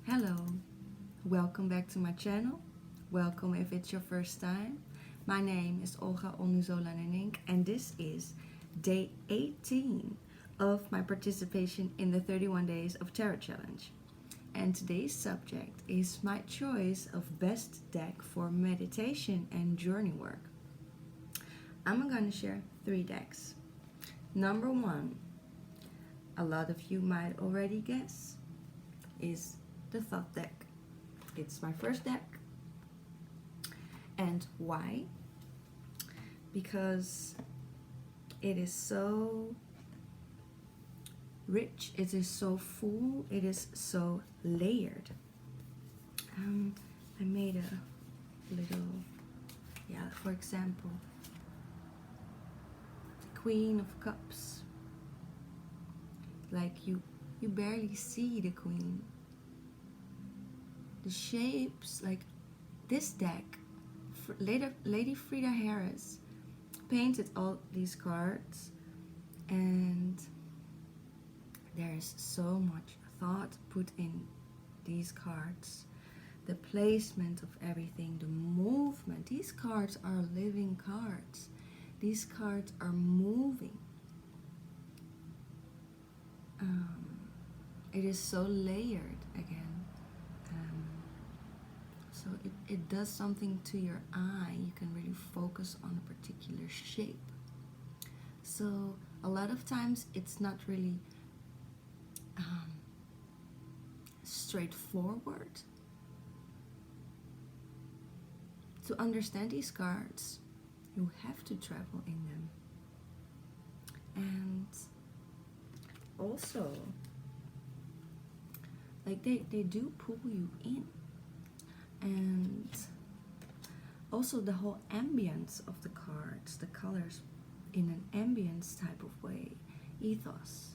Hello, welcome back to my channel. Welcome if it's your first time. My name is Olnuzola.atelier and this is day 18 of my participation in the 31 Days of Tarot Challenge. And today's subject is my choice of best deck for meditation and journey work. I'm going to share 3 decks. Number 1, a lot of you might already guess, is the Thought deck. It's my first deck. And why? Because it is so rich, it is so full, it is so layered. I made a little, for example, the Queen of Cups. Like you barely see the Queen. The shapes, like this deck, Lady Frida Harris painted all these cards, and there's so much thought put in these cards. The placement of everything, the movement. These cards are living cards. These cards are moving. It is so layered again. So it does something to your eye. You can really focus on a particular shape. So a lot of times it's not really straightforward. To understand these cards, you have to travel in them. And also, like they do pull you in. And also the whole ambience of the cards, the colors in an ambience type of way, ethos.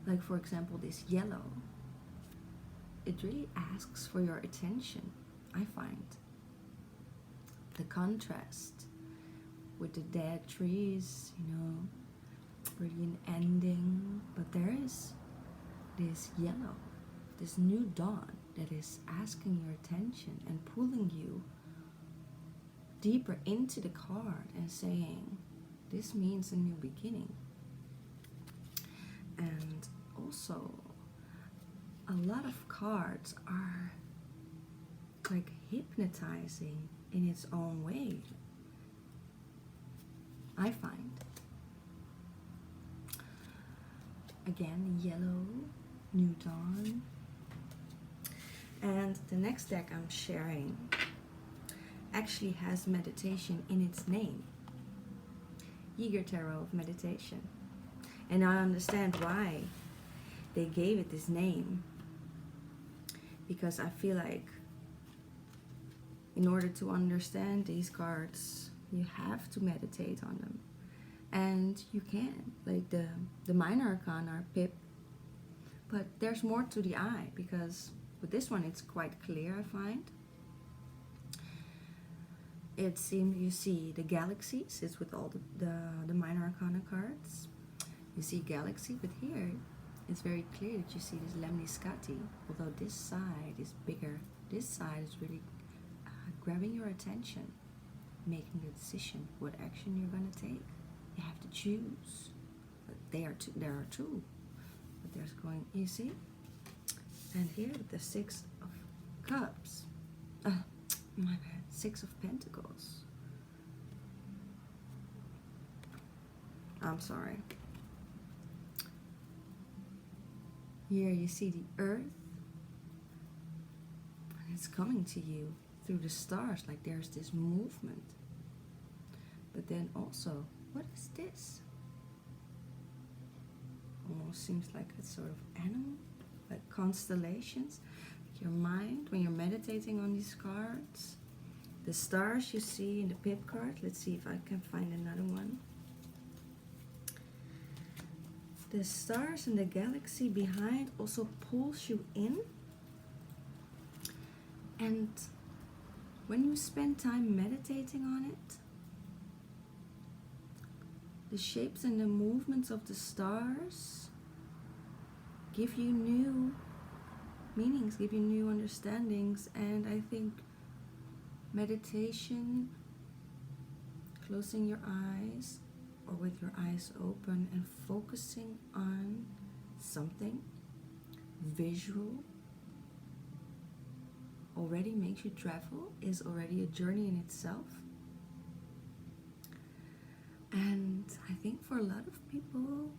Like for example this yellow, it really asks for your attention, I find. The contrast with the dead trees, really an ending, but there is this yellow, this new dawn that is asking your attention and pulling you deeper into the card and saying, this means a new beginning. And also, a lot of cards are like hypnotizing in its own way, I find. Again, yellow, new dawn. And the next deck I'm sharing actually has meditation in its name. Yeager Tarot of Meditation. And I understand why they gave it this name. Because I feel like in order to understand these cards, you have to meditate on them. And you can. Like the minor arcana are pip. But there's more to the eye, because with this one it's quite clear, I find. It seems you see the galaxies. It's with all the minor arcana cards. You see galaxy, but here it's very clear that you see this lemniscati. Although this side is bigger, this side is really grabbing your attention, making the decision what action you're gonna take. You have to choose. But there are two. But there's going, you see? And here with the 6 of Cups. My bad. 6 of Pentacles. I'm sorry. Here you see the earth. And it's coming to you through the stars. Like there's this movement. But then also, what is this? Almost seems like a sort of animal. Like constellations. Like your mind, when you're meditating on these cards. The stars you see in the pip card. Let's see if I can find another one. The stars and the galaxy behind also pulls you in. And when you spend time meditating on it, the shapes and the movements of the stars give you new things, give you new understandings. And I think meditation, closing your eyes or with your eyes open and focusing on something visual already makes you travel, is already a journey in itself. And I think for a lot of people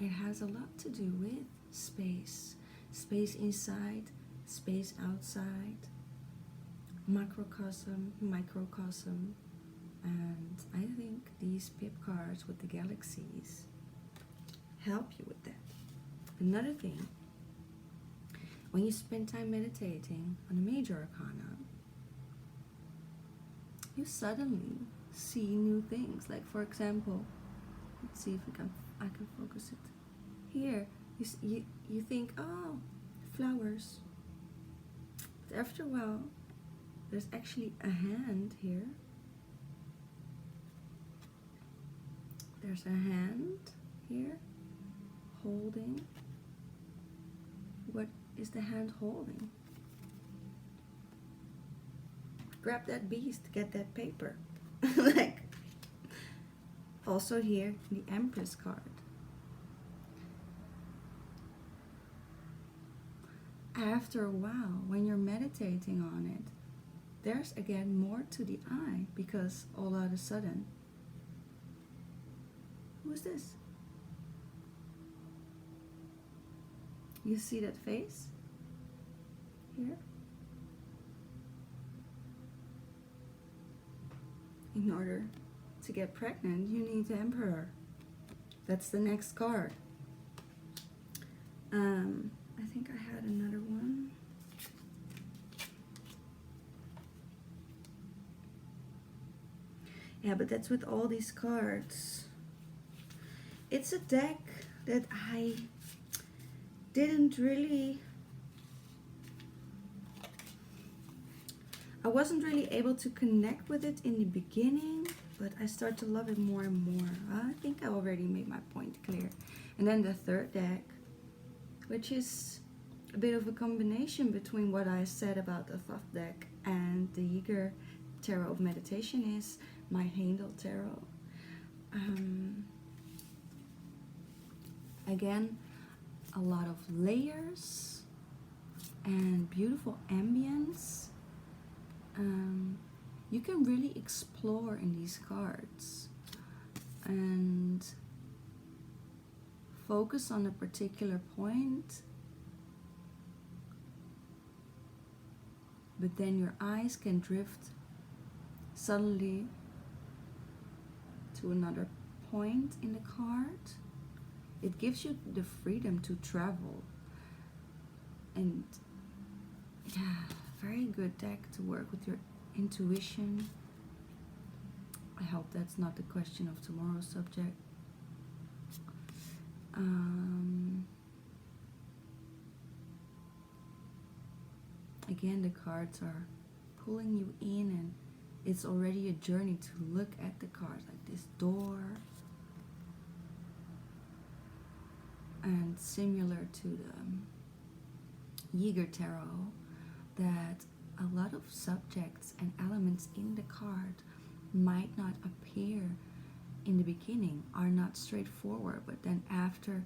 it has a lot to do with space. Space inside, space outside, macrocosm, microcosm. And I think these pip cards with the galaxies help you with that. Another thing, when you spend time meditating on a major arcana, you suddenly see new things. Like, for example, let's see if I can focus it. Here, you think, oh, flowers. But after a while, there's actually a hand here. There's a hand here holding. What is the hand holding? Grab that beast, get that paper. Like, also here, the Empress card. After a while, when you're meditating on it, there's again more to the eye, because all of a sudden, who is this? You see that face here? In order to get pregnant, you need the Emperor. That's the next card. I think I had another one. Yeah, but that's with all these cards. It's a deck that I wasn't really able to connect with it in the beginning, but I start to love it more and more. I think I already made my point clear. And then the third deck, which is a bit of a combination between what I said about the Thoth deck and the Jaeger Tarot of Meditation, is my Handel Tarot. Again, a lot of layers and beautiful ambience. You can really explore in these cards and focus on a particular point, but then your eyes can drift suddenly to another point in the card. It gives you the freedom to travel. And yeah, very good deck to work with your intuition. I hope that's not the question of tomorrow's subject. Again, the cards are pulling you in, and it's already a journey to look at the cards, like this door. And similar to the Jaeger Tarot, that a lot of subjects and elements in the card might not appear in the beginning, are not straightforward, but then after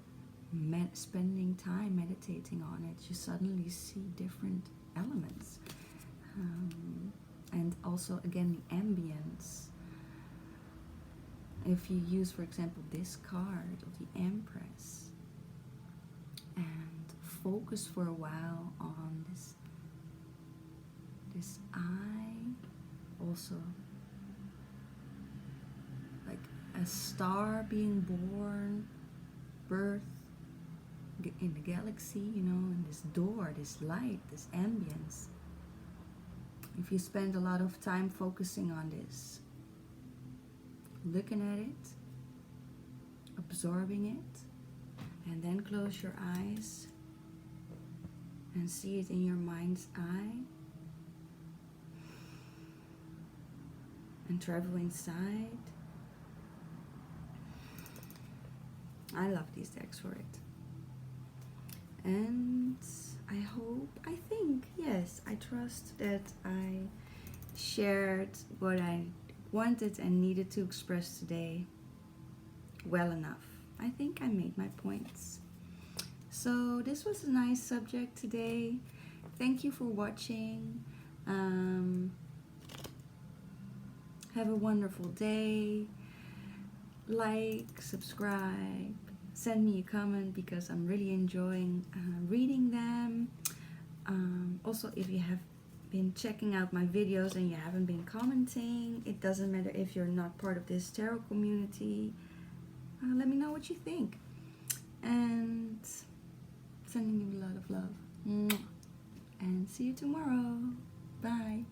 spending time meditating on it, you suddenly see different elements. And also, again, the ambience. If you use, for example, this card of the Empress and focus for a while on this eye, also like a star being born, birth in the galaxy, you know, and this door, this light, this ambience. If you spend a lot of time focusing on this, looking at it, absorbing it, and then close your eyes and see it in your mind's eye, and travel inside. I love these decks for it. And I trust that I shared what I wanted and needed to express today well enough. I think I made my points. So this was a nice subject today. Thank you for watching. Have a wonderful day. Like, subscribe, send me a comment because I'm really enjoying reading them. Also, if you have been checking out my videos and you haven't been commenting, it doesn't matter if you're not part of this tarot community. Let me know what you think. And sending you a lot of love. And see you tomorrow. Bye.